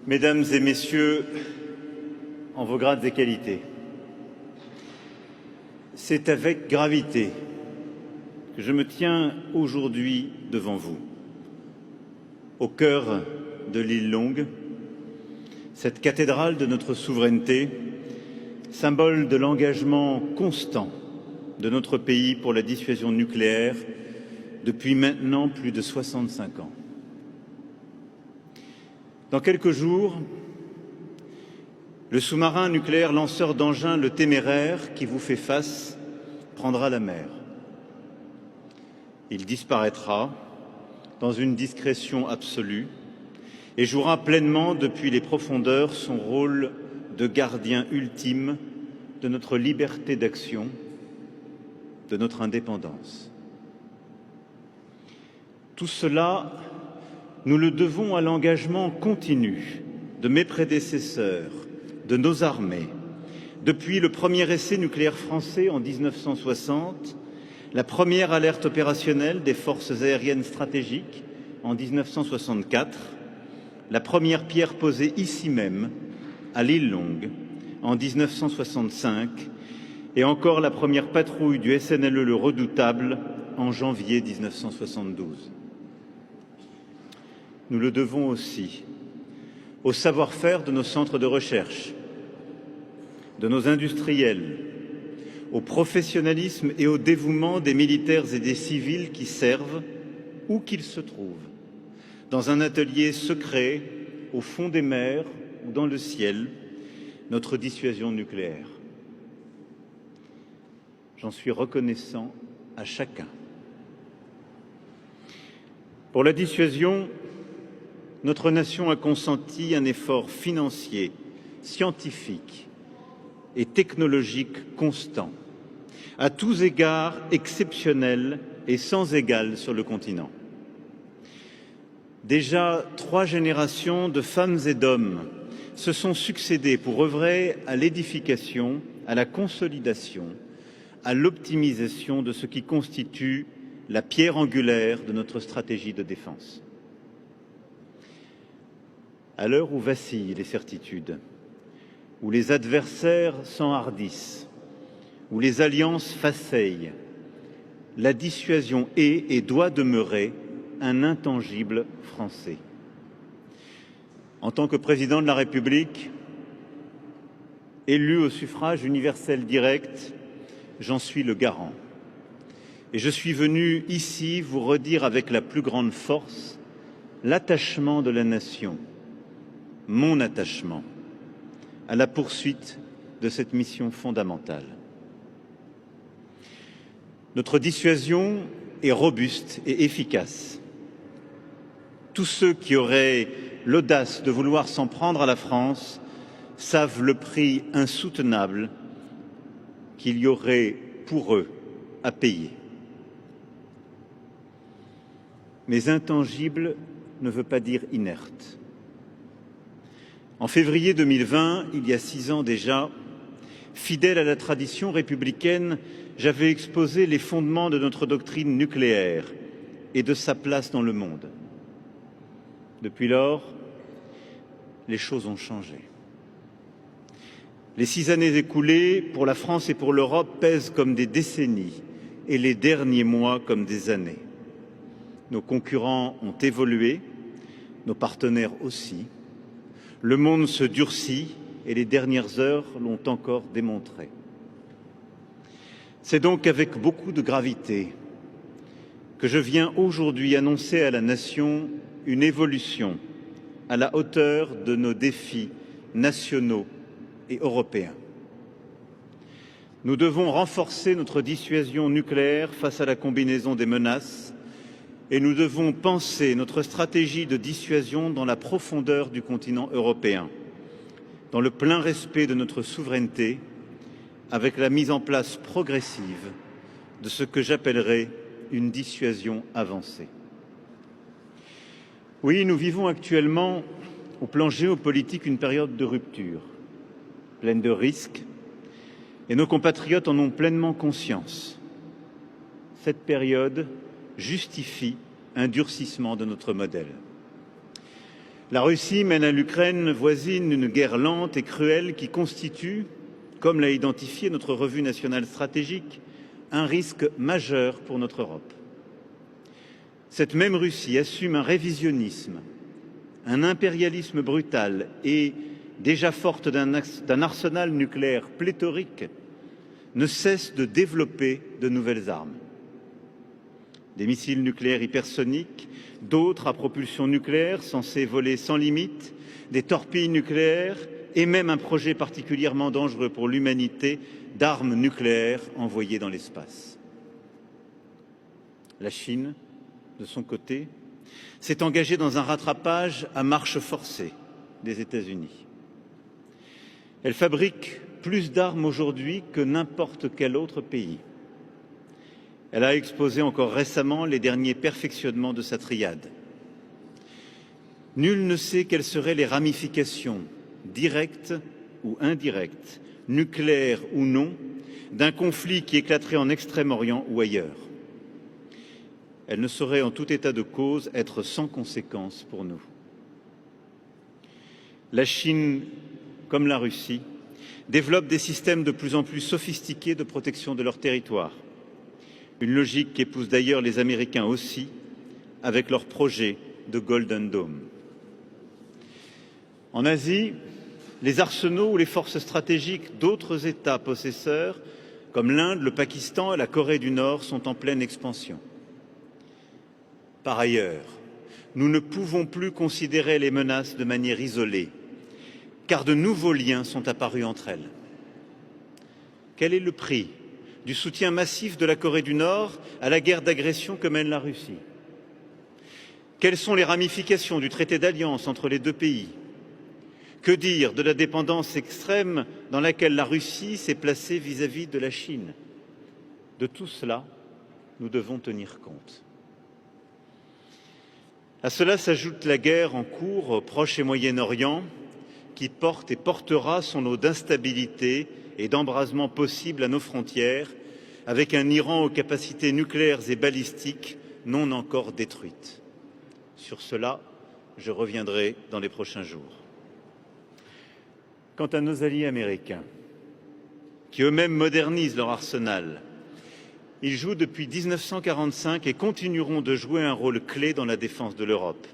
Mesdames et Messieurs, en vos grades et qualités, c'est avec gravité que je me tiens aujourd'hui devant vous, au cœur de l'île Longue, cette cathédrale de notre souveraineté, symbole de l'engagement constant de notre pays pour la dissuasion nucléaire depuis maintenant plus de 65 ans. Dans quelques jours, le sous-marin nucléaire lanceur d'engins, le Téméraire, qui vous fait face, prendra la mer. Il disparaîtra dans une discrétion absolue et jouera pleinement depuis les profondeurs son rôle de gardien ultime de notre liberté d'action, de notre indépendance. Tout cela, nous le devons à l'engagement continu de mes prédécesseurs, de nos armées, depuis le premier essai nucléaire français en 1960, la première alerte opérationnelle des forces aériennes stratégiques en 1964, la première pierre posée ici même, à l'île Longue, en 1965, et encore la première patrouille du SNLE Le Redoutable en janvier 1972. Nous le devons aussi au savoir-faire de nos centres de recherche, de nos industriels, au professionnalisme et au dévouement des militaires et des civils qui servent, où qu'ils se trouvent, dans un atelier secret, au fond des mers ou dans le ciel, notre dissuasion nucléaire. J'en suis reconnaissant à chacun. Pour la dissuasion, notre nation a consenti un effort financier, scientifique et technologique constant, à tous égards exceptionnel et sans égal sur le continent. Déjà 3 générations de femmes et d'hommes se sont succédé pour œuvrer à l'édification, à la consolidation, à l'optimisation de ce qui constitue la pierre angulaire de notre stratégie de défense. À l'heure où vacillent les certitudes, où les adversaires s'enhardissent, où les alliances faceillent, la dissuasion est et doit demeurer un intangible français. En tant que président de la République, élu au suffrage universel direct, j'en suis le garant. Et je suis venu ici vous redire avec la plus grande force l'attachement de la nation, mon attachement, à la poursuite de cette mission fondamentale. Notre dissuasion est robuste et efficace. Tous ceux qui auraient l'audace de vouloir s'en prendre à la France savent le prix insoutenable qu'il y aurait pour eux à payer. Mais intangible ne veut pas dire inerte. En février 2020, il y a 6 ans déjà, fidèle à la tradition républicaine, j'avais exposé les fondements de notre doctrine nucléaire et de sa place dans le monde. Depuis lors, les choses ont changé. Les 6 années écoulées, pour la France et pour l'Europe, pèsent comme des décennies et les derniers mois comme des années. Nos concurrents ont évolué, nos partenaires aussi. Le monde se durcit et les dernières heures l'ont encore démontré. C'est donc avec beaucoup de gravité que je viens aujourd'hui annoncer à la nation une évolution à la hauteur de nos défis nationaux et européens. Nous devons renforcer notre dissuasion nucléaire face à la combinaison des menaces et nous devons penser notre stratégie de dissuasion dans la profondeur du continent européen, dans le plein respect de notre souveraineté, avec la mise en place progressive de ce que j'appellerais une dissuasion avancée. Oui, nous vivons actuellement, au plan géopolitique, une période de rupture, pleine de risques, et nos compatriotes en ont pleinement conscience. Cette période justifie un durcissement de notre modèle. La Russie mène à l'Ukraine voisine une guerre lente et cruelle qui constitue, comme l'a identifié notre revue nationale stratégique, un risque majeur pour notre Europe. Cette même Russie assume un révisionnisme, un impérialisme brutal et, déjà forte d'un arsenal nucléaire pléthorique, ne cesse de développer de nouvelles armes. Des missiles nucléaires hypersoniques, d'autres à propulsion nucléaire censés voler sans limite, des torpilles nucléaires et même un projet particulièrement dangereux pour l'humanité d'armes nucléaires envoyées dans l'espace. La Chine, de son côté, s'est engagée dans un rattrapage à marche forcée des États-Unis. Elle fabrique plus d'armes aujourd'hui que n'importe quel autre pays. Elle a exposé encore récemment les derniers perfectionnements de sa triade. Nul ne sait quelles seraient les ramifications, directes ou indirectes, nucléaires ou non, d'un conflit qui éclaterait en Extrême-Orient ou ailleurs. Elle ne saurait en tout état de cause être sans conséquences pour nous. La Chine, comme la Russie, développe des systèmes de plus en plus sophistiqués de protection de leur territoire. Une logique qu'épousent d'ailleurs les Américains aussi, avec leur projet de Golden Dome. En Asie, les arsenaux ou les forces stratégiques d'autres États possesseurs, comme l'Inde, le Pakistan et la Corée du Nord, sont en pleine expansion. Par ailleurs, nous ne pouvons plus considérer les menaces de manière isolée, car de nouveaux liens sont apparus entre elles. Quel est le prix du soutien massif de la Corée du Nord à la guerre d'agression que mène la Russie? Quelles sont les ramifications du traité d'alliance entre les deux pays? Que dire de la dépendance extrême dans laquelle la Russie s'est placée vis-à-vis de la Chine? De tout cela, nous devons tenir compte. À cela s'ajoute la guerre en cours au Proche et Moyen-Orient, qui porte et portera son lot d'instabilité et d'embrasement possible à nos frontières, avec un Iran aux capacités nucléaires et balistiques non encore détruites. Sur cela, je reviendrai dans les prochains jours. Quant à nos alliés américains, qui eux-mêmes modernisent leur arsenal, ils jouent depuis 1945 et continueront de jouer un rôle clé dans la défense de l'Europe.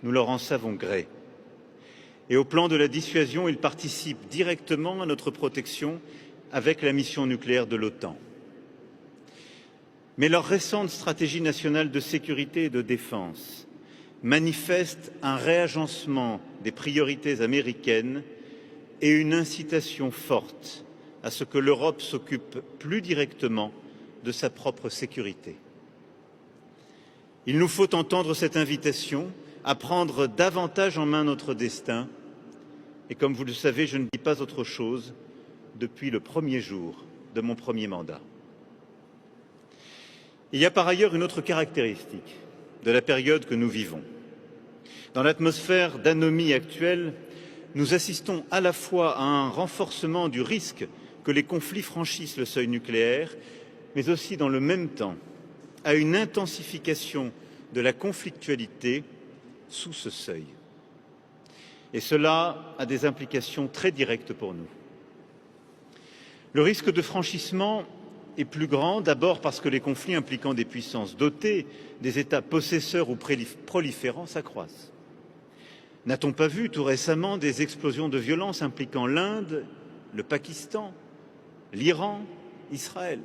Nous leur en savons gré. Et au plan de la dissuasion, ils participent directement à notre protection avec la mission nucléaire de l'OTAN. Mais leur récente stratégie nationale de sécurité et de défense manifeste un réagencement des priorités américaines et une incitation forte à ce que l'Europe s'occupe plus directement de sa propre sécurité. Il nous faut entendre cette invitation à prendre davantage en main notre destin. Et comme vous le savez, je ne dis pas autre chose depuis le premier jour de mon premier mandat. Il y a par ailleurs une autre caractéristique de la période que nous vivons. Dans l'atmosphère d'anomie actuelle, nous assistons à la fois à un renforcement du risque que les conflits franchissent le seuil nucléaire, mais aussi dans le même temps à une intensification de la conflictualité sous ce seuil. Et cela a des implications très directes pour nous. Le risque de franchissement est plus grand, d'abord parce que les conflits impliquant des puissances dotées, des États possesseurs ou proliférants s'accroissent. N'a-t-on pas vu tout récemment des explosions de violence impliquant l'Inde, le Pakistan, l'Iran, Israël?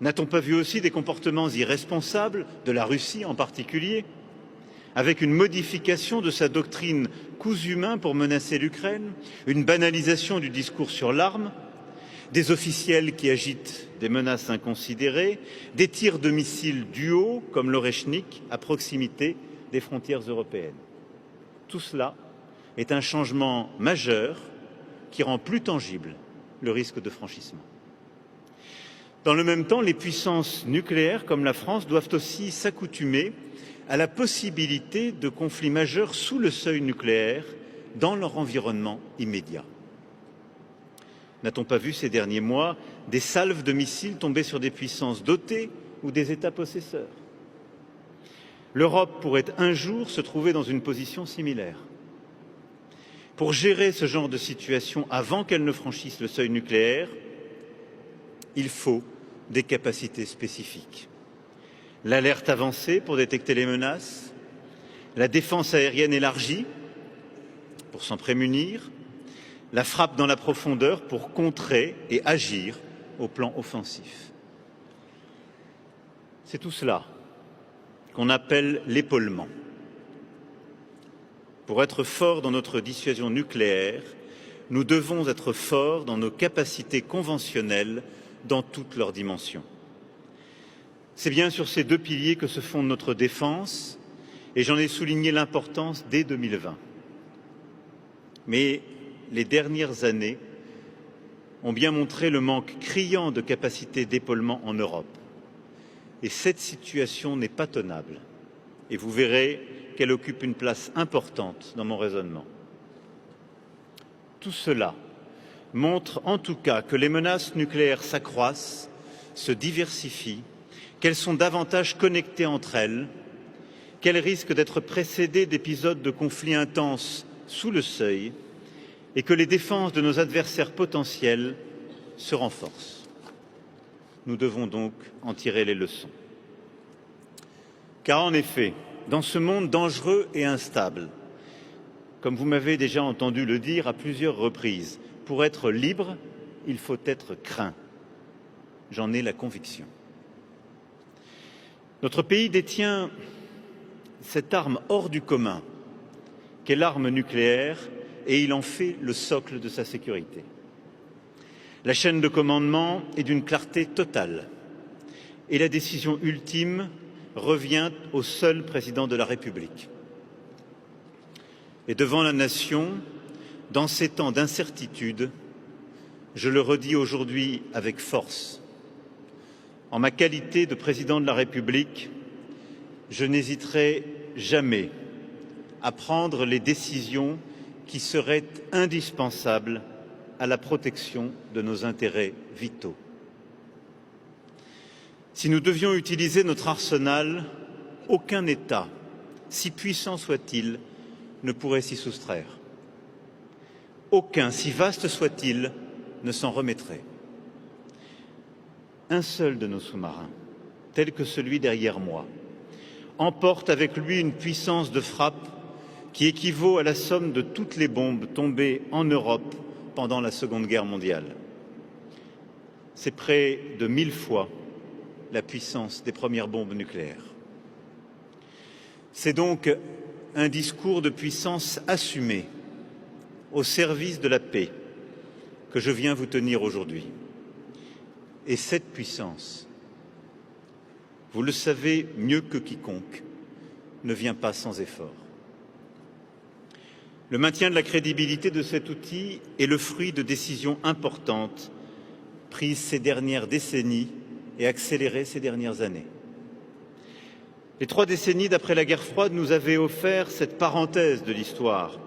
N'a-t-on pas vu aussi des comportements irresponsables de la Russie en particulier, avec une modification de sa doctrine cousu main pour menacer l'Ukraine, une banalisation du discours sur l'arme, des officiels qui agitent des menaces inconsidérées, des tirs de missiles du haut, comme l'Oreshnik, à proximité des frontières européennes? Tout cela est un changement majeur qui rend plus tangible le risque de franchissement. Dans le même temps, les puissances nucléaires comme la France doivent aussi s'accoutumer à la possibilité de conflits majeurs sous le seuil nucléaire dans leur environnement immédiat. N'a-t-on pas vu ces derniers mois des salves de missiles tomber sur des puissances dotées ou des États possesseurs? l'Europe pourrait un jour se trouver dans une position similaire. Pour gérer ce genre de situation avant qu'elle ne franchisse le seuil nucléaire, il faut des capacités spécifiques. L'alerte avancée pour détecter les menaces, la défense aérienne élargie pour s'en prémunir, la frappe dans la profondeur pour contrer et agir au plan offensif. C'est tout cela qu'on appelle l'épaulement. Pour être forts dans notre dissuasion nucléaire, nous devons être forts dans nos capacités conventionnelles dans toutes leurs dimensions. C'est bien sur ces deux piliers que se fonde notre défense, et j'en ai souligné l'importance dès 2020. Mais les dernières années ont bien montré le manque criant de capacités d'épaulement en Europe. Et cette situation n'est pas tenable. Et vous verrez qu'elle occupe une place importante dans mon raisonnement. Tout cela montre en tout cas que les menaces nucléaires s'accroissent, se diversifient, qu'elles sont davantage connectées entre elles, qu'elles risquent d'être précédées d'épisodes de conflits intenses sous le seuil et que les défenses de nos adversaires potentiels se renforcent. Nous devons donc en tirer les leçons. Car en effet, dans ce monde dangereux et instable, comme vous m'avez déjà entendu le dire à plusieurs reprises, pour être libre, il faut être craint. J'en ai la conviction. Notre pays détient cette arme hors du commun, qu'est l'arme nucléaire, et il en fait le socle de sa sécurité. La chaîne de commandement est d'une clarté totale, et la décision ultime revient au seul président de la République. Et devant la nation, dans ces temps d'incertitude, je le redis aujourd'hui avec force. En ma qualité de président de la République, je n'hésiterai jamais à prendre les décisions qui seraient indispensables à la protection de nos intérêts vitaux. Si nous devions utiliser notre arsenal, aucun État, si puissant soit-il, ne pourrait s'y soustraire. Aucun, si vaste soit-il, ne s'en remettrait. Un seul de nos sous-marins, tel que celui derrière moi, emporte avec lui une puissance de frappe qui équivaut à la somme de toutes les bombes tombées en Europe pendant la Seconde Guerre mondiale. C'est près de 1000 fois la puissance des premières bombes nucléaires. C'est donc un discours de puissance assumé au service de la paix que je viens vous tenir aujourd'hui. Et cette puissance, vous le savez mieux que quiconque, ne vient pas sans effort. Le maintien de la crédibilité de cet outil est le fruit de décisions importantes prises ces dernières décennies et accélérées ces dernières années. Les 3 décennies d'après la guerre froide nous avaient offert cette parenthèse de l'histoire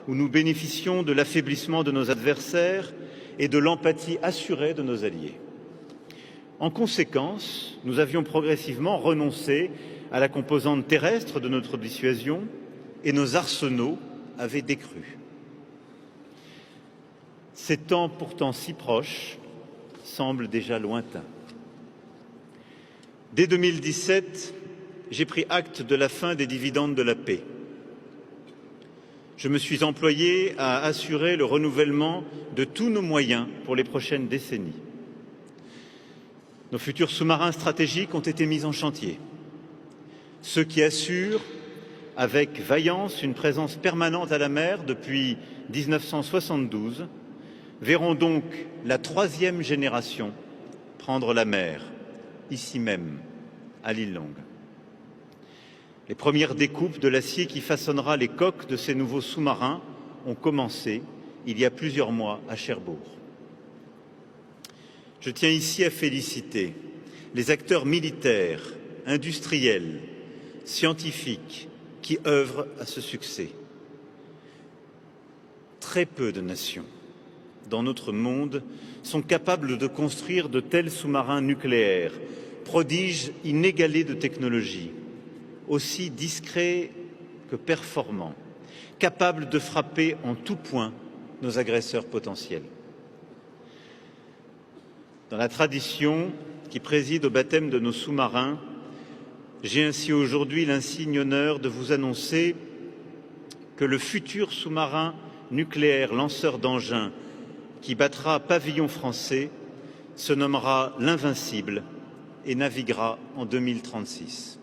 où nous bénéficions de l'affaiblissement de nos adversaires et de l'empathie assurée de nos alliés. En conséquence, nous avions progressivement renoncé à la composante terrestre de notre dissuasion et nos arsenaux avaient décru. Ces temps pourtant si proches semblent déjà lointains. Dès 2017, j'ai pris acte de la fin des dividendes de la paix. Je me suis employé à assurer le renouvellement de tous nos moyens pour les prochaines décennies. Nos futurs sous-marins stratégiques ont été mis en chantier. Ceux qui assurent avec vaillance une présence permanente à la mer depuis 1972 verront donc la 3e génération prendre la mer, ici même, à l'île Longue. Les premières découpes de l'acier qui façonnera les coques de ces nouveaux sous-marins ont commencé il y a plusieurs mois à Cherbourg. Je tiens ici à féliciter les acteurs militaires, industriels, scientifiques qui œuvrent à ce succès. Très peu de nations dans notre monde sont capables de construire de tels sous-marins nucléaires, prodiges inégalés de technologie, aussi discret que performant, capable de frapper en tout point nos agresseurs potentiels. Dans la tradition qui préside au baptême de nos sous-marins, j'ai ainsi aujourd'hui l'insigne honneur de vous annoncer que le futur sous-marin nucléaire lanceur d'engins qui battra pavillon français se nommera l'Invincible et naviguera en 2036.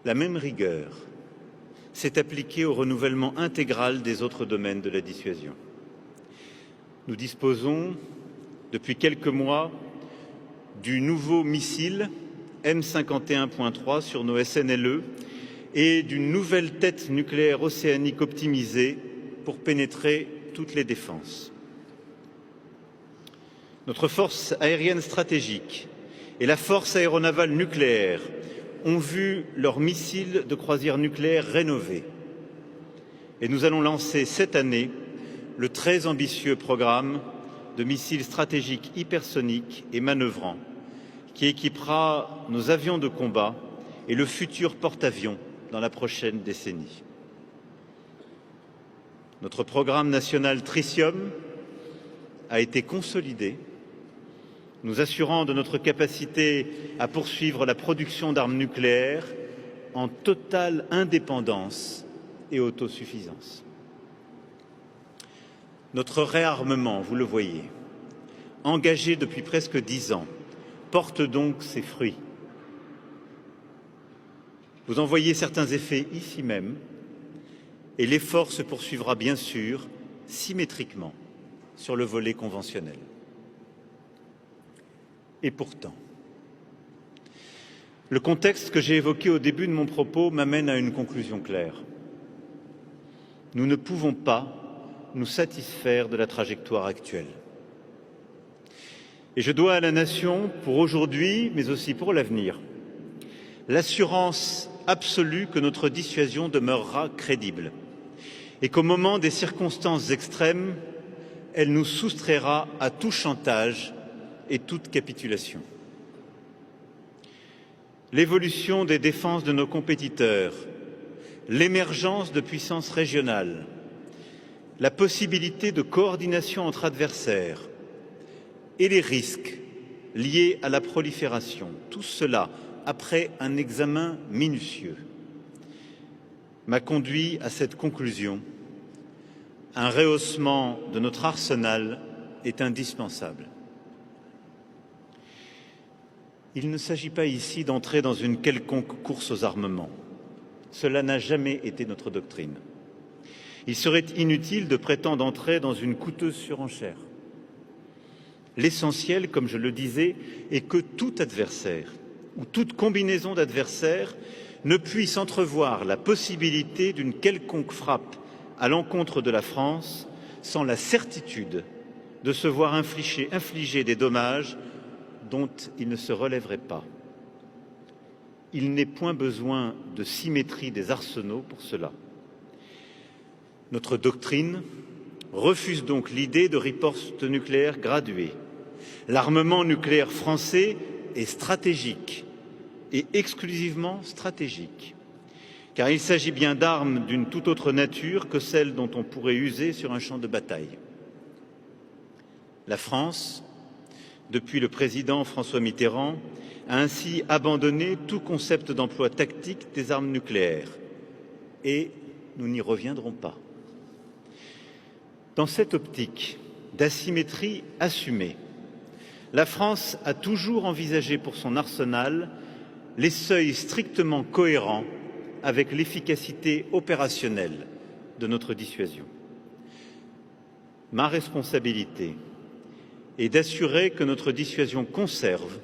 La même rigueur s'est appliquée au renouvellement intégral des autres domaines de la dissuasion. Nous disposons, depuis quelques mois, du nouveau missile M51.3 sur nos SNLE et d'une nouvelle tête nucléaire océanique optimisée pour pénétrer toutes les défenses. Notre force aérienne stratégique et la force aéronavale nucléaire ont vu leurs missiles de croisière nucléaire rénovés. Et nous allons lancer cette année le très ambitieux programme de missiles stratégiques hypersoniques et manœuvrants qui équipera nos avions de combat et le futur porte-avions dans la prochaine décennie. Notre programme national Tritium a été consolidé, nous assurant de notre capacité à poursuivre la production d'armes nucléaires en totale indépendance et autosuffisance. Notre réarmement, vous le voyez, engagé depuis presque 10 ans, porte donc ses fruits. Vous en voyez certains effets ici même, et l'effort se poursuivra bien sûr symétriquement sur le volet conventionnel. Et pourtant, le contexte que j'ai évoqué au début de mon propos m'amène à une conclusion claire. Nous ne pouvons pas nous satisfaire de la trajectoire actuelle. Et je dois à la nation, pour aujourd'hui, mais aussi pour l'avenir, l'assurance absolue que notre dissuasion demeurera crédible et qu'au moment des circonstances extrêmes, elle nous soustraira à tout chantage et toute capitulation. L'évolution des défenses de nos compétiteurs, l'émergence de puissances régionales, la possibilité de coordination entre adversaires et les risques liés à la prolifération, tout cela, après un examen minutieux, m'a conduit à cette conclusion. Un rehaussement de notre arsenal est indispensable. Il ne s'agit pas ici d'entrer dans une quelconque course aux armements. Cela n'a jamais été notre doctrine. Il serait inutile de prétendre entrer dans une coûteuse surenchère. L'essentiel, comme je le disais, est que tout adversaire ou toute combinaison d'adversaires ne puisse entrevoir la possibilité d'une quelconque frappe à l'encontre de la France sans la certitude de se voir infliger des dommages dont il ne se relèverait pas. Il n'est point besoin de symétrie des arsenaux pour cela. Notre doctrine refuse donc l'idée de riposte nucléaire graduée. L'armement nucléaire français est stratégique et exclusivement stratégique, car il s'agit bien d'armes d'une toute autre nature que celles dont on pourrait user sur un champ de bataille. La France, depuis le président François Mitterrand, a ainsi abandonné tout concept d'emploi tactique des armes nucléaires. Et nous n'y reviendrons pas. Dans cette optique d'asymétrie assumée, la France a toujours envisagé pour son arsenal les seuils strictement cohérents avec l'efficacité opérationnelle de notre dissuasion. Ma responsabilité est d'assurer que notre dissuasion conserve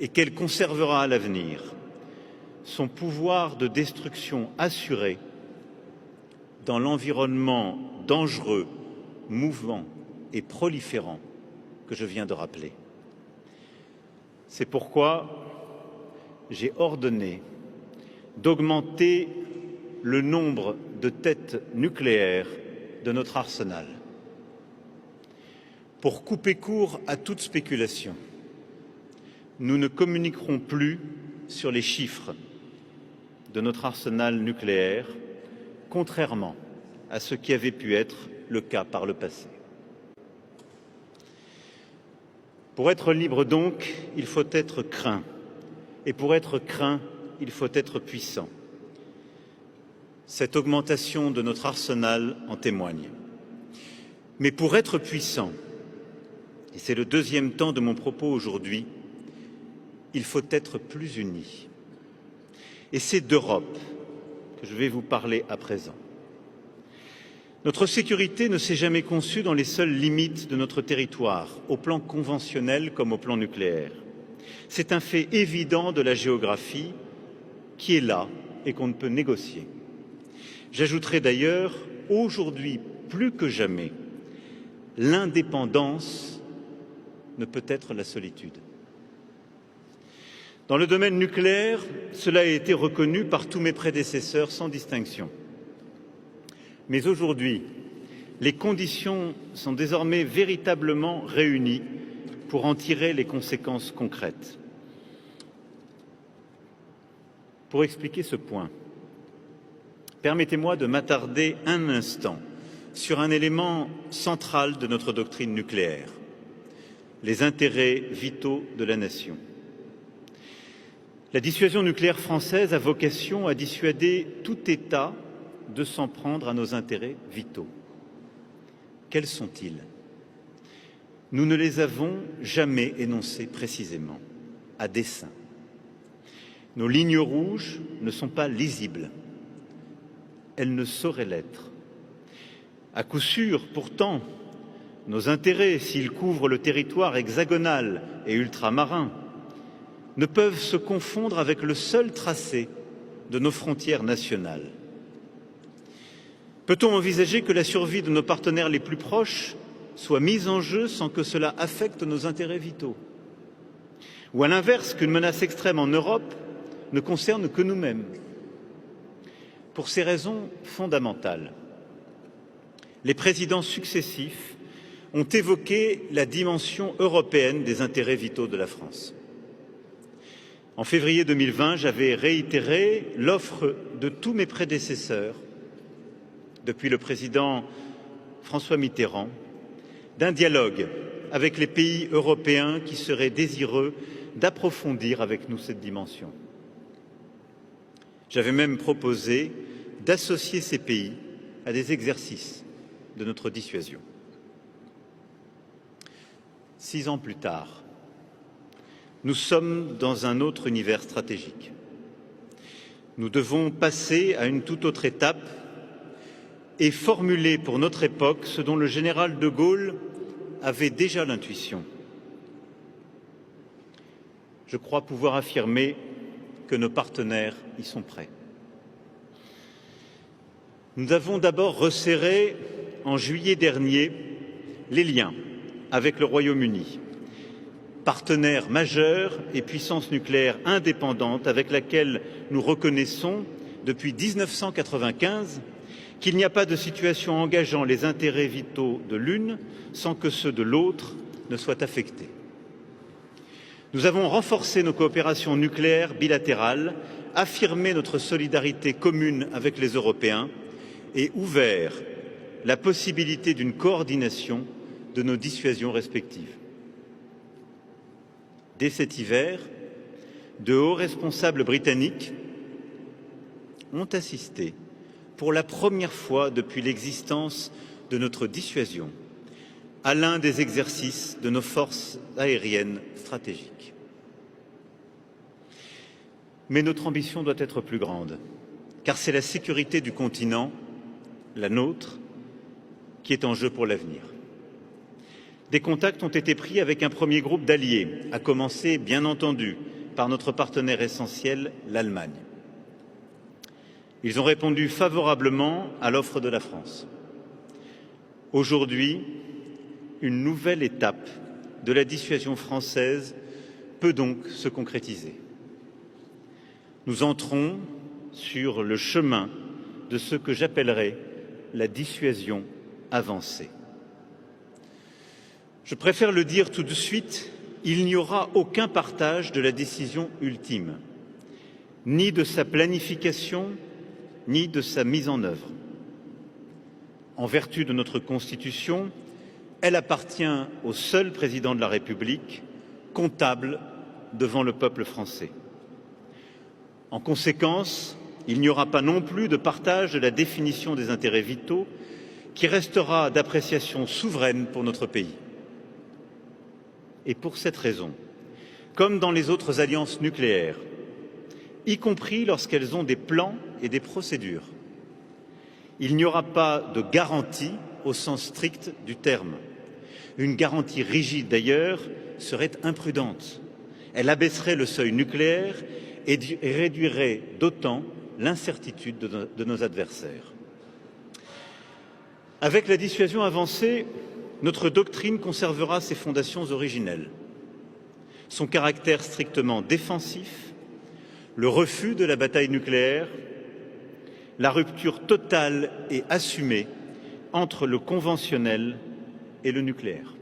et qu'elle conservera à l'avenir son pouvoir de destruction assuré dans l'environnement dangereux, mouvant et proliférant que je viens de rappeler. C'est pourquoi j'ai ordonné d'augmenter le nombre de têtes nucléaires de notre arsenal. Pour couper court à toute spéculation, nous ne communiquerons plus sur les chiffres de notre arsenal nucléaire, contrairement à ce qui avait pu être le cas par le passé. Pour être libre donc, il faut être craint. Et pour être craint, il faut être puissant. Cette augmentation de notre arsenal en témoigne. Mais pour être puissant, et c'est le deuxième temps de mon propos aujourd'hui, il faut être plus unis. Et c'est d'Europe que je vais vous parler à présent. Notre sécurité ne s'est jamais conçue dans les seules limites de notre territoire, au plan conventionnel comme au plan nucléaire. C'est un fait évident de la géographie qui est là et qu'on ne peut négocier. J'ajouterai d'ailleurs, aujourd'hui plus que jamais, l'indépendance ne peut être la solitude. Dans le domaine nucléaire, cela a été reconnu par tous mes prédécesseurs sans distinction. Mais aujourd'hui, les conditions sont désormais véritablement réunies pour en tirer les conséquences concrètes. Pour expliquer ce point, permettez-moi de m'attarder un instant sur un élément central de notre doctrine nucléaire, les intérêts vitaux de la nation. La dissuasion nucléaire française a vocation à dissuader tout État de s'en prendre à nos intérêts vitaux. Quels sont-ils? Nous ne les avons jamais énoncés précisément, à dessein. Nos lignes rouges ne sont pas lisibles. Elles ne sauraient l'être. À coup sûr, pourtant, nos intérêts, s'ils couvrent le territoire hexagonal et ultramarin, ne peuvent se confondre avec le seul tracé de nos frontières nationales. Peut-on envisager que la survie de nos partenaires les plus proches soit mise en jeu sans que cela affecte nos intérêts vitaux? Ou à l'inverse, qu'une menace extrême en Europe ne concerne que nous-mêmes? Pour ces raisons fondamentales, les présidents successifs ont évoqué la dimension européenne des intérêts vitaux de la France. En février 2020, j'avais réitéré l'offre de tous mes prédécesseurs, depuis le président François Mitterrand, d'un dialogue avec les pays européens qui seraient désireux d'approfondir avec nous cette dimension. J'avais même proposé d'associer ces pays à des exercices de notre dissuasion. 6 ans plus tard, nous sommes dans un autre univers stratégique. Nous devons passer à une toute autre étape et formuler pour notre époque ce dont le général de Gaulle avait déjà l'intuition. Je crois pouvoir affirmer que nos partenaires y sont prêts. Nous avons d'abord resserré, en juillet dernier, les liens avec le Royaume-Uni, partenaire majeur et puissance nucléaire indépendante avec laquelle nous reconnaissons depuis 1995 qu'il n'y a pas de situation engageant les intérêts vitaux de l'une sans que ceux de l'autre ne soient affectés. Nous avons renforcé nos coopérations nucléaires bilatérales, affirmé notre solidarité commune avec les Européens et ouvert la possibilité d'une coordination de nos dissuasions respectives. Dès cet hiver, de hauts responsables britanniques ont assisté pour la première fois depuis l'existence de notre dissuasion à l'un des exercices de nos forces aériennes stratégiques. Mais notre ambition doit être plus grande, car c'est la sécurité du continent, la nôtre, qui est en jeu pour l'avenir. Des contacts ont été pris avec un premier groupe d'alliés, à commencer, bien entendu, par notre partenaire essentiel, l'Allemagne. Ils ont répondu favorablement à l'offre de la France. Aujourd'hui, une nouvelle étape de la dissuasion française peut donc se concrétiser. Nous entrons sur le chemin de ce que j'appellerais la dissuasion avancée. Je préfère le dire tout de suite, il n'y aura aucun partage de la décision ultime, ni de sa planification, ni de sa mise en œuvre. En vertu de notre Constitution, elle appartient au seul président de la République, comptable devant le peuple français. En conséquence, il n'y aura pas non plus de partage de la définition des intérêts vitaux qui restera d'appréciation souveraine pour notre pays. Et pour cette raison, comme dans les autres alliances nucléaires, y compris lorsqu'elles ont des plans et des procédures, il n'y aura pas de garantie au sens strict du terme. Une garantie rigide, d'ailleurs, serait imprudente. Elle abaisserait le seuil nucléaire et réduirait d'autant l'incertitude de nos adversaires. Avec la dissuasion avancée, notre doctrine conservera ses fondations originelles, son caractère strictement défensif, le refus de la bataille nucléaire, la rupture totale et assumée entre le conventionnel et le nucléaire.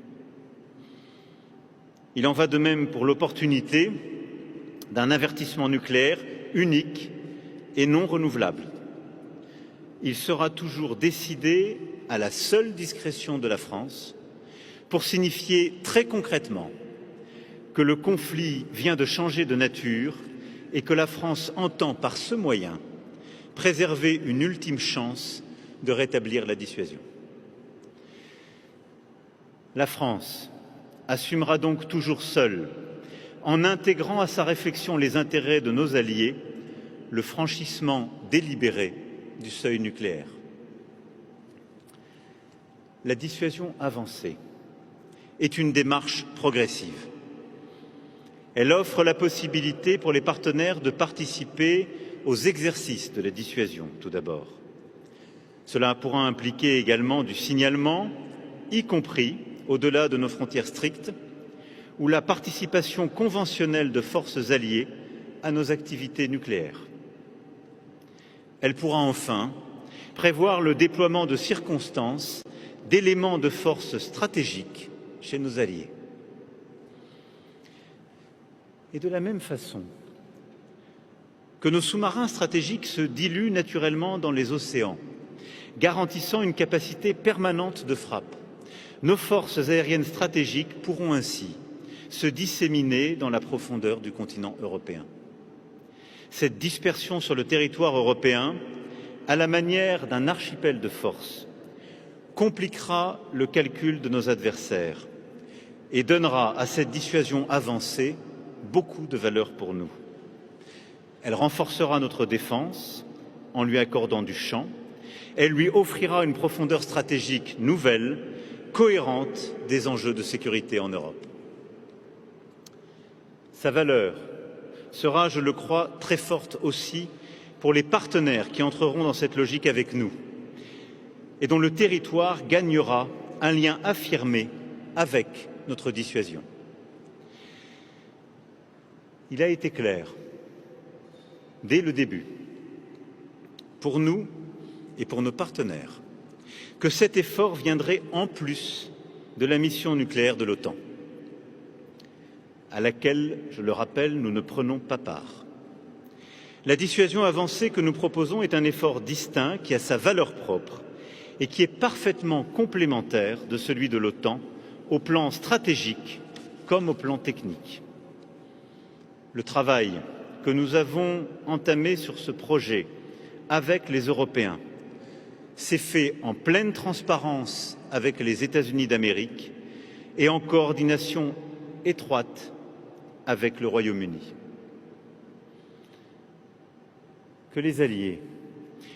Il en va de même pour l'opportunité d'un avertissement nucléaire unique et non renouvelable. Il sera toujours décidé à la seule discrétion de la France pour signifier très concrètement que le conflit vient de changer de nature et que la France entend par ce moyen préserver une ultime chance de rétablir la dissuasion. La France assumera donc toujours seule, en intégrant à sa réflexion les intérêts de nos alliés, le franchissement délibéré du seuil nucléaire. La dissuasion avancée est une démarche progressive. Elle offre la possibilité pour les partenaires de participer aux exercices de la dissuasion, tout d'abord. Cela pourra impliquer également du signalement, y compris au-delà de nos frontières strictes, ou la participation conventionnelle de forces alliées à nos activités nucléaires. Elle pourra enfin prévoir le déploiement de circonstances, d'éléments de force stratégiques chez nos alliés. Et de la même façon que nos sous-marins stratégiques se diluent naturellement dans les océans, garantissant une capacité permanente de frappe, nos forces aériennes stratégiques pourront ainsi se disséminer dans la profondeur du continent européen. Cette dispersion sur le territoire européen, à la manière d'un archipel de forces, compliquera le calcul de nos adversaires et donnera à cette dissuasion avancée beaucoup de valeur pour nous. Elle renforcera notre défense en lui accordant du champ, elle lui offrira une profondeur stratégique nouvelle, cohérente des enjeux de sécurité en Europe. Sa valeur sera, je le crois, très forte aussi pour les partenaires qui entreront dans cette logique avec nous et dont le territoire gagnera un lien affirmé avec notre dissuasion. Il a été clair, dès le début, pour nous et pour nos partenaires, que cet effort viendrait en plus de la mission nucléaire de l'OTAN, à laquelle, je le rappelle, nous ne prenons pas part. La dissuasion avancée que nous proposons est un effort distinct qui a sa valeur propre et qui est parfaitement complémentaire de celui de l'OTAN au plan stratégique comme au plan technique. Le travail que nous avons entamé sur ce projet avec les Européens s'est fait en pleine transparence avec les États-Unis d'Amérique et en coordination étroite avec le Royaume-Uni. Que les alliés,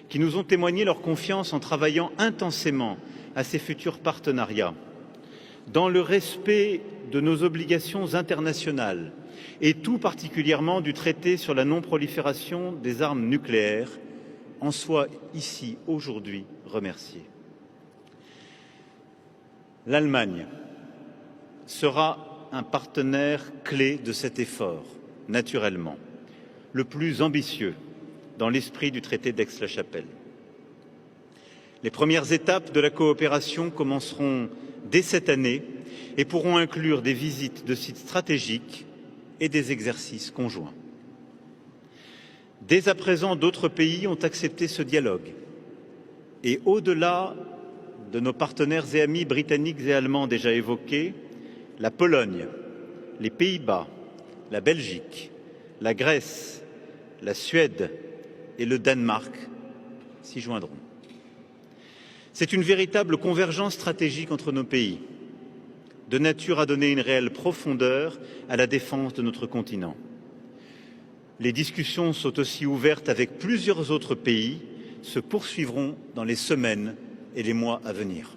qui nous ont témoigné leur confiance en travaillant intensément à ces futurs partenariats, dans le respect de nos obligations internationales et tout particulièrement du traité sur la non-prolifération des armes nucléaires, en soient ici aujourd'hui remerciés. L'Allemagne sera un partenaire clé de cet effort, naturellement, le plus ambitieux dans l'esprit du traité d'Aix-la-Chapelle. Les premières étapes de la coopération commenceront dès cette année et pourront inclure des visites de sites stratégiques et des exercices conjoints. Dès à présent, d'autres pays ont accepté ce dialogue. Et au-delà de nos partenaires et amis britanniques et allemands déjà évoqués, la Pologne, les Pays-Bas, la Belgique, la Grèce, la Suède et le Danemark s'y joindront. C'est une véritable convergence stratégique entre nos pays, de nature à donner une réelle profondeur à la défense de notre continent. Les discussions sont aussi ouvertes avec plusieurs autres pays, se poursuivront dans les semaines et les mois à venir.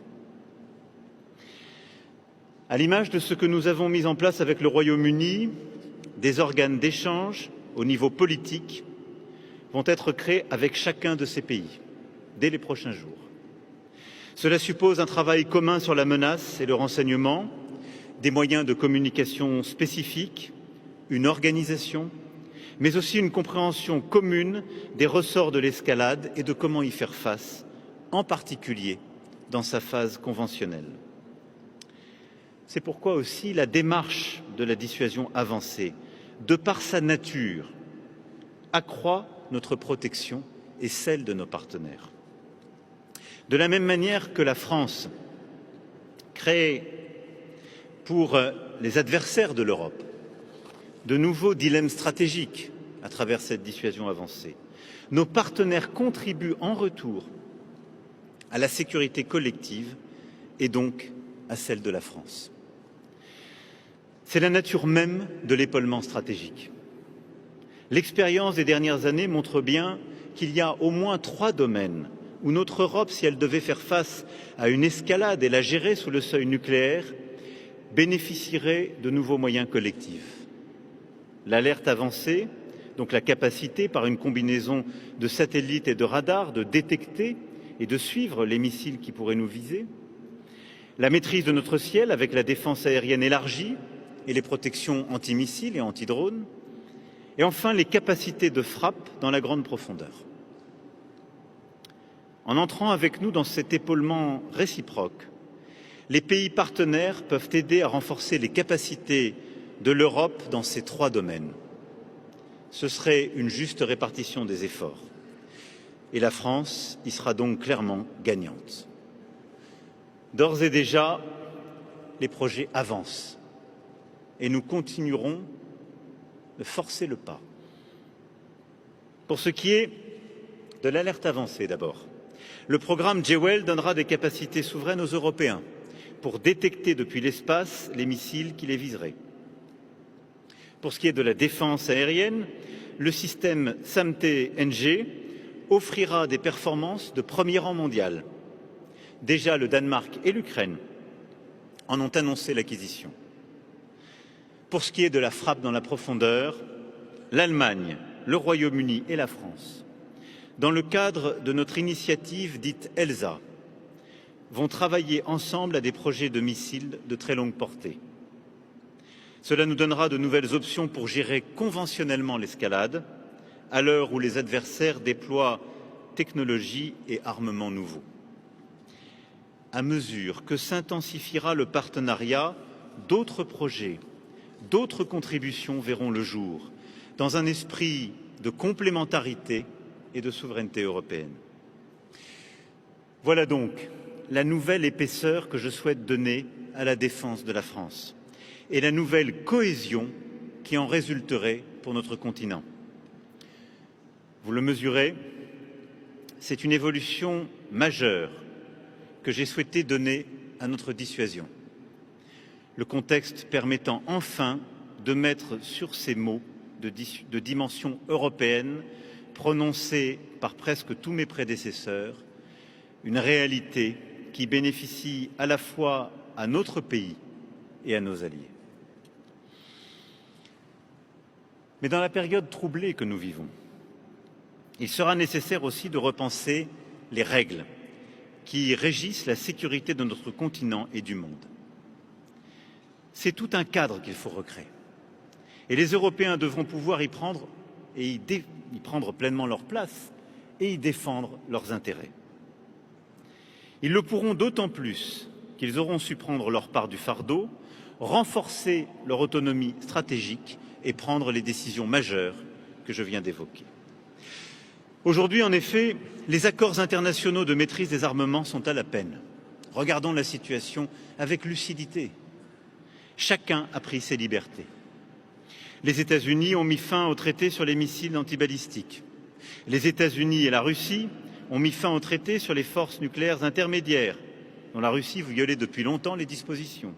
À l'image de ce que nous avons mis en place avec le Royaume-Uni, des organes d'échange au niveau politique vont être créés avec chacun de ces pays dès les prochains jours. Cela suppose un travail commun sur la menace et le renseignement, des moyens de communication spécifiques, une organisation, mais aussi une compréhension commune des ressorts de l'escalade et de comment y faire face, en particulier dans sa phase conventionnelle. C'est pourquoi aussi la démarche de la dissuasion avancée, de par sa nature, accroît notre protection et celle de nos partenaires. De la même manière que la France crée pour les adversaires de l'Europe de nouveaux dilemmes stratégiques à travers cette dissuasion avancée, nos partenaires contribuent en retour à la sécurité collective et donc à celle de la France. C'est la nature même de l'épaulement stratégique. L'expérience des dernières années montre bien qu'il y a au moins 3 domaines où notre Europe, si elle devait faire face à une escalade et la gérer sous le seuil nucléaire, bénéficierait de nouveaux moyens collectifs. L'alerte avancée, donc la capacité par une combinaison de satellites et de radars de détecter et de suivre les missiles qui pourraient nous viser. La maîtrise de notre ciel avec la défense aérienne élargie et les protections antimissiles et antidrones. Et enfin, les capacités de frappe dans la grande profondeur. En entrant avec nous dans cet épaulement réciproque, les pays partenaires peuvent aider à renforcer les capacités de l'Europe dans ces 3 domaines. Ce serait une juste répartition des efforts. Et la France y sera donc clairement gagnante. D'ores et déjà, les projets avancent et nous continuerons de forcer le pas. Pour ce qui est de l'alerte avancée d'abord, le programme Jewel donnera des capacités souveraines aux Européens pour détecter depuis l'espace les missiles qui les viseraient. Pour ce qui est de la défense aérienne, le système SAMTE-NG offrira des performances de premier rang mondial. Déjà, le Danemark et l'Ukraine en ont annoncé l'acquisition. Pour ce qui est de la frappe dans la profondeur, l'Allemagne, le Royaume-Uni et la France, dans le cadre de notre initiative dite ELSA, vont travailler ensemble à des projets de missiles de très longue portée. Cela nous donnera de nouvelles options pour gérer conventionnellement l'escalade, à l'heure où les adversaires déploient technologies et armements nouveaux. À mesure que s'intensifiera le partenariat, d'autres projets, d'autres contributions verront le jour, dans un esprit de complémentarité et de souveraineté européenne. Voilà donc la nouvelle épaisseur que je souhaite donner à la défense de la France et la nouvelle cohésion qui en résulterait pour notre continent. Vous le mesurez, c'est une évolution majeure que j'ai souhaité donner à notre dissuasion. Le contexte permettant enfin de mettre sur ces mots de dimension européenne prononcés par presque tous mes prédécesseurs, une réalité qui bénéficie à la fois à notre pays et à nos alliés. Mais dans la période troublée que nous vivons, il sera nécessaire aussi de repenser les règles qui régissent la sécurité de notre continent et du monde. C'est tout un cadre qu'il faut recréer. Et les Européens devront pouvoir y prendre pleinement leur place et y défendre leurs intérêts. Ils le pourront d'autant plus qu'ils auront su prendre leur part du fardeau, renforcer leur autonomie stratégique et prendre les décisions majeures que je viens d'évoquer. Aujourd'hui, en effet, les accords internationaux de maîtrise des armements sont à la peine. Regardons la situation avec lucidité. Chacun a pris ses libertés. Les États-Unis ont mis fin au traité sur les missiles antibalistiques. Les États-Unis et la Russie ont mis fin au traité sur les forces nucléaires intermédiaires, dont la Russie violait depuis longtemps les dispositions.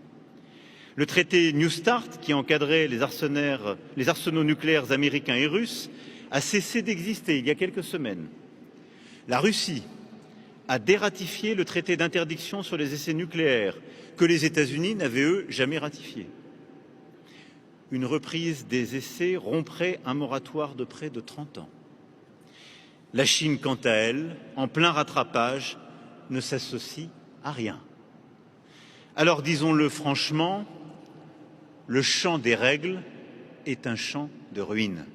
Le traité New Start, qui encadrait les arsenaux nucléaires américains et russes, a cessé d'exister il y a quelques semaines. La Russie a dératifié le traité d'interdiction sur les essais nucléaires, que les États-Unis n'avaient, eux, jamais ratifié. Une reprise des essais romprait un moratoire de près de 30 ans. La Chine, quant à elle, en plein rattrapage, ne s'associe à rien. Alors disons-le franchement, le champ des règles est un champ de ruines.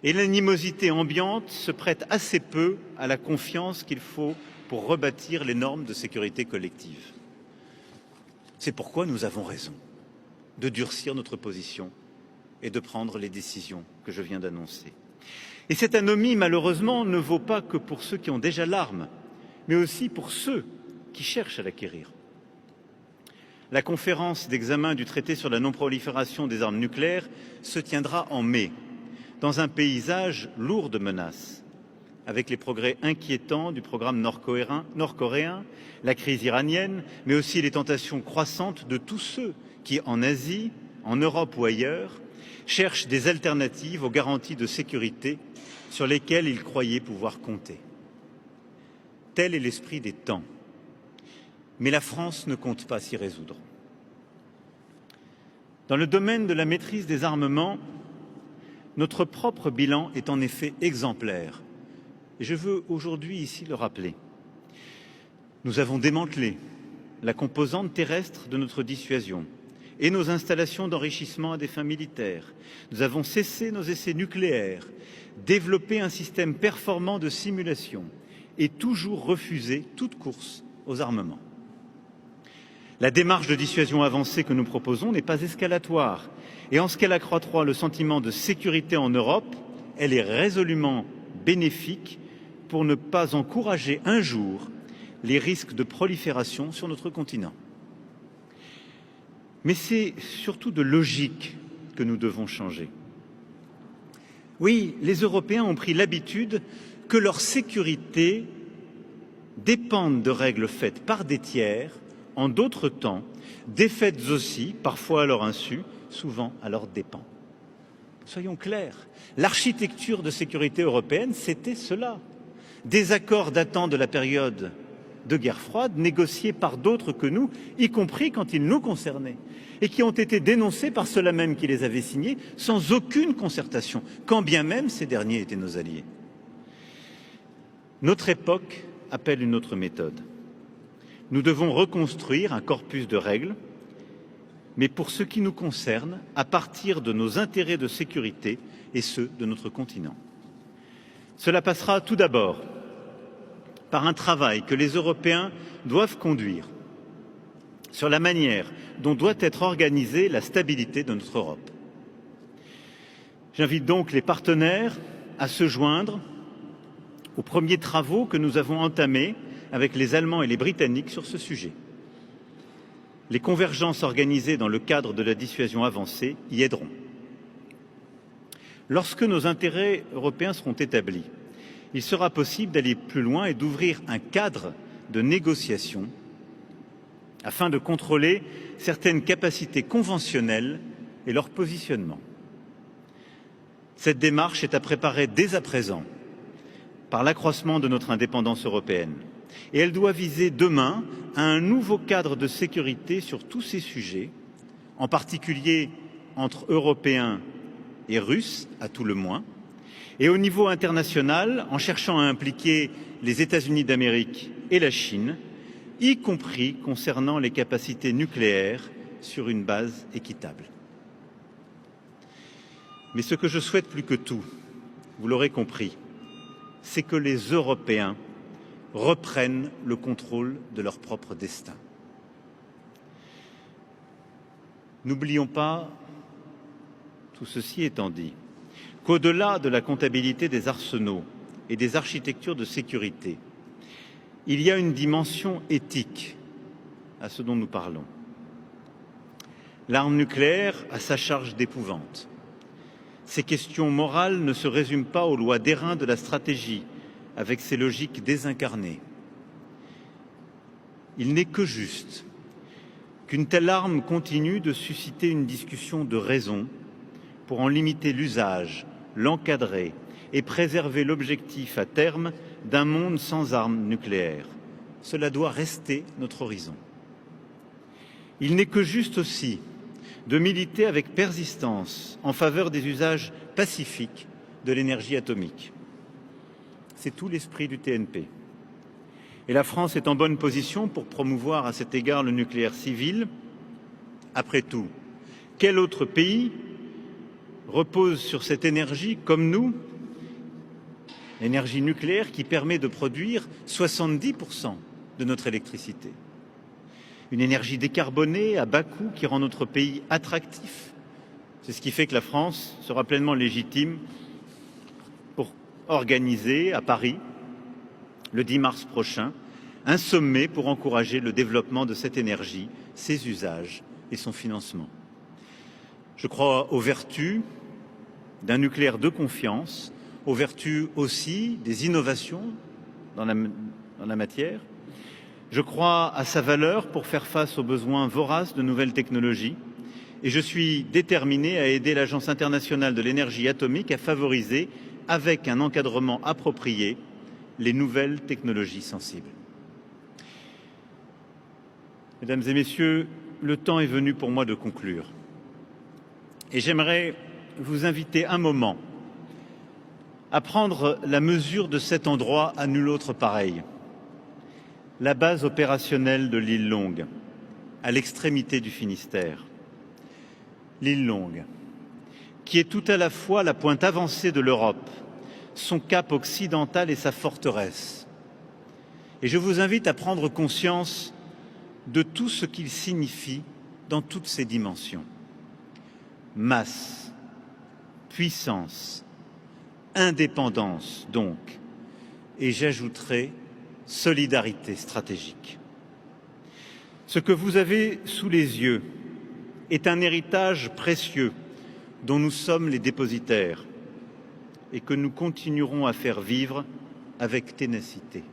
Et l'animosité ambiante se prête assez peu à la confiance qu'il faut pour rebâtir les normes de sécurité collective. C'est pourquoi nous avons raison de durcir notre position et de prendre les décisions que je viens d'annoncer. Et cette anomie, malheureusement, ne vaut pas que pour ceux qui ont déjà l'arme, mais aussi pour ceux qui cherchent à l'acquérir. La conférence d'examen du traité sur la non-prolifération des armes nucléaires se tiendra en mai, dans un paysage lourd de menaces, avec les progrès inquiétants du programme nord-coréen, la crise iranienne, mais aussi les tentations croissantes de tous ceux qui, en Asie, en Europe ou ailleurs, cherchent des alternatives aux garanties de sécurité sur lesquelles ils croyaient pouvoir compter. Tel est l'esprit des temps. Mais la France ne compte pas s'y résoudre. Dans le domaine de la maîtrise des armements, notre propre bilan est en effet exemplaire. Et je veux aujourd'hui ici le rappeler. Nous avons démantelé la composante terrestre de notre dissuasion et nos installations d'enrichissement à des fins militaires. Nous avons cessé nos essais nucléaires, développé un système performant de simulation et toujours refusé toute course aux armements. La démarche de dissuasion avancée que nous proposons n'est pas escalatoire. Et en ce qu'elle accroîtra le sentiment de sécurité en Europe, elle est résolument bénéfique pour ne pas encourager un jour les risques de prolifération sur notre continent. Mais c'est surtout de logique que nous devons changer. Oui, les Européens ont pris l'habitude que leur sécurité dépende de règles faites par des tiers, en d'autres temps, défaites aussi, parfois à leur insu, souvent à leurs dépens. Soyons clairs, l'architecture de sécurité européenne, c'était cela. Des accords datant de la période de guerre froide, négociés par d'autres que nous, y compris quand ils nous concernaient, et qui ont été dénoncés par ceux-là même qui les avaient signés, sans aucune concertation, quand bien même ces derniers étaient nos alliés. Notre époque appelle une autre méthode. Nous devons reconstruire un corpus de règles, mais pour ce qui nous concerne, à partir de nos intérêts de sécurité et ceux de notre continent. Cela passera tout d'abord par un travail que les Européens doivent conduire sur la manière dont doit être organisée la stabilité de notre Europe. J'invite donc les partenaires à se joindre aux premiers travaux que nous avons entamés avec les Allemands et les Britanniques sur ce sujet. Les convergences organisées dans le cadre de la dissuasion avancée y aideront. Lorsque nos intérêts européens seront établis, il sera possible d'aller plus loin et d'ouvrir un cadre de négociation afin de contrôler certaines capacités conventionnelles et leur positionnement. Cette démarche est à préparer dès à présent par l'accroissement de notre indépendance européenne. Et elle doit viser demain à un nouveau cadre de sécurité sur tous ces sujets, en particulier entre Européens et Russes, à tout le moins, et au niveau international, en cherchant à impliquer les États-Unis d'Amérique et la Chine, y compris concernant les capacités nucléaires sur une base équitable. Mais ce que je souhaite plus que tout, vous l'aurez compris, c'est que les Européens reprennent le contrôle de leur propre destin. N'oublions pas, tout ceci étant dit, qu'au-delà de la comptabilité des arsenaux et des architectures de sécurité, il y a une dimension éthique à ce dont nous parlons. L'arme nucléaire a sa charge d'épouvante. Ces questions morales ne se résument pas aux lois d'airain de la stratégie, avec ses logiques désincarnées. Il n'est que juste qu'une telle arme continue de susciter une discussion de raison pour en limiter l'usage, l'encadrer et préserver l'objectif à terme d'un monde sans armes nucléaires. Cela doit rester notre horizon. Il n'est que juste aussi de militer avec persistance en faveur des usages pacifiques de l'énergie atomique. C'est tout l'esprit du TNP. Et la France est en bonne position pour promouvoir à cet égard le nucléaire civil. Après tout, quel autre pays repose sur cette énergie comme nous, l'énergie nucléaire qui permet de produire 70% de notre électricité. Une énergie décarbonée à bas coût qui rend notre pays attractif. C'est ce qui fait que la France sera pleinement légitime pour organiser à Paris, le 10 mars prochain, un sommet pour encourager le développement de cette énergie, ses usages et son financement. Je crois aux vertus d'un nucléaire de confiance, aux vertus aussi des innovations dans la matière. Je crois à sa valeur pour faire face aux besoins voraces de nouvelles technologies et je suis déterminé à aider l'Agence internationale de l'énergie atomique à favoriser, avec un encadrement approprié, les nouvelles technologies sensibles. Mesdames et messieurs, le temps est venu pour moi de conclure. Et j'aimerais vous inviter un moment à prendre la mesure de cet endroit à nul autre pareil. La base opérationnelle de l'île Longue, à l'extrémité du Finistère. L'île Longue, qui est tout à la fois la pointe avancée de l'Europe, son cap occidental et sa forteresse. Et je vous invite à prendre conscience de tout ce qu'il signifie dans toutes ses dimensions. Masse, puissance, indépendance donc, et j'ajouterai solidarité stratégique. Ce que vous avez sous les yeux est un héritage précieux dont nous sommes les dépositaires et que nous continuerons à faire vivre avec ténacité.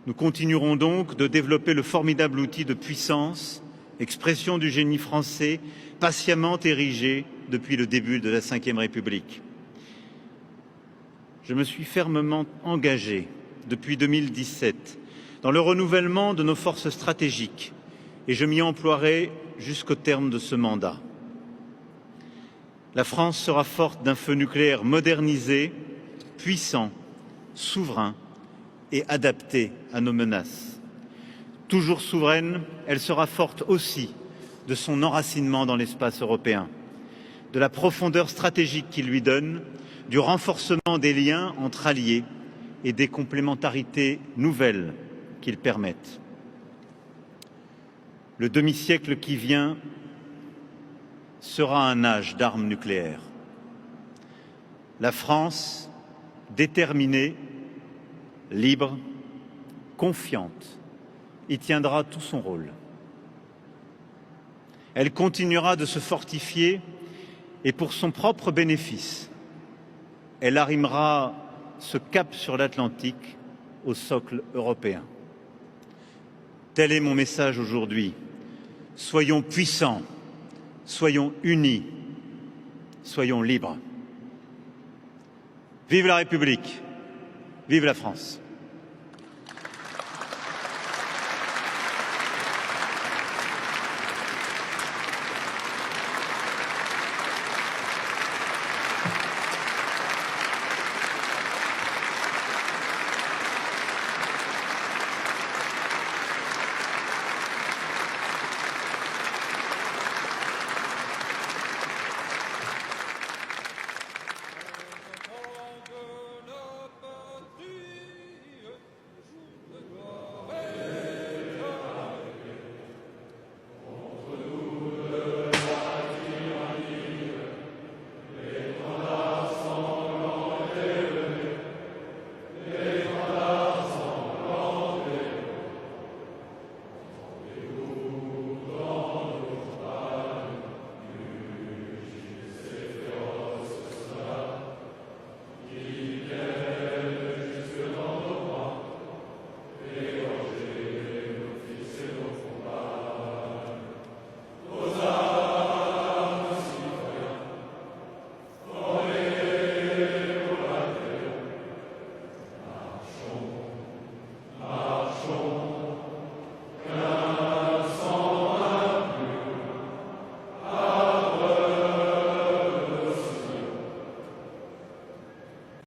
Nous continuerons donc de développer le formidable outil de puissance, expression du génie français, patiemment érigé depuis le début de la Ve République. Je me suis fermement engagé depuis 2017 dans le renouvellement de nos forces stratégiques et je m'y emploierai jusqu'au terme de ce mandat. La France sera forte d'un feu nucléaire modernisé, puissant, souverain et adapté à nos menaces. Toujours souveraine, elle sera forte aussi de son enracinement dans l'espace européen, de la profondeur stratégique qu'il lui donne, du renforcement des liens entre alliés et des complémentarités nouvelles qu'ils permettent. Le demi-siècle qui vient sera un âge d'armes nucléaires. La France, déterminée, libre, confiante, y tiendra tout son rôle. Elle continuera de se fortifier et pour son propre bénéfice, elle arrimera ce cap sur l'Atlantique au socle européen. Tel est mon message aujourd'hui. Soyons puissants, soyons unis, soyons libres. Vive la République, vive la France.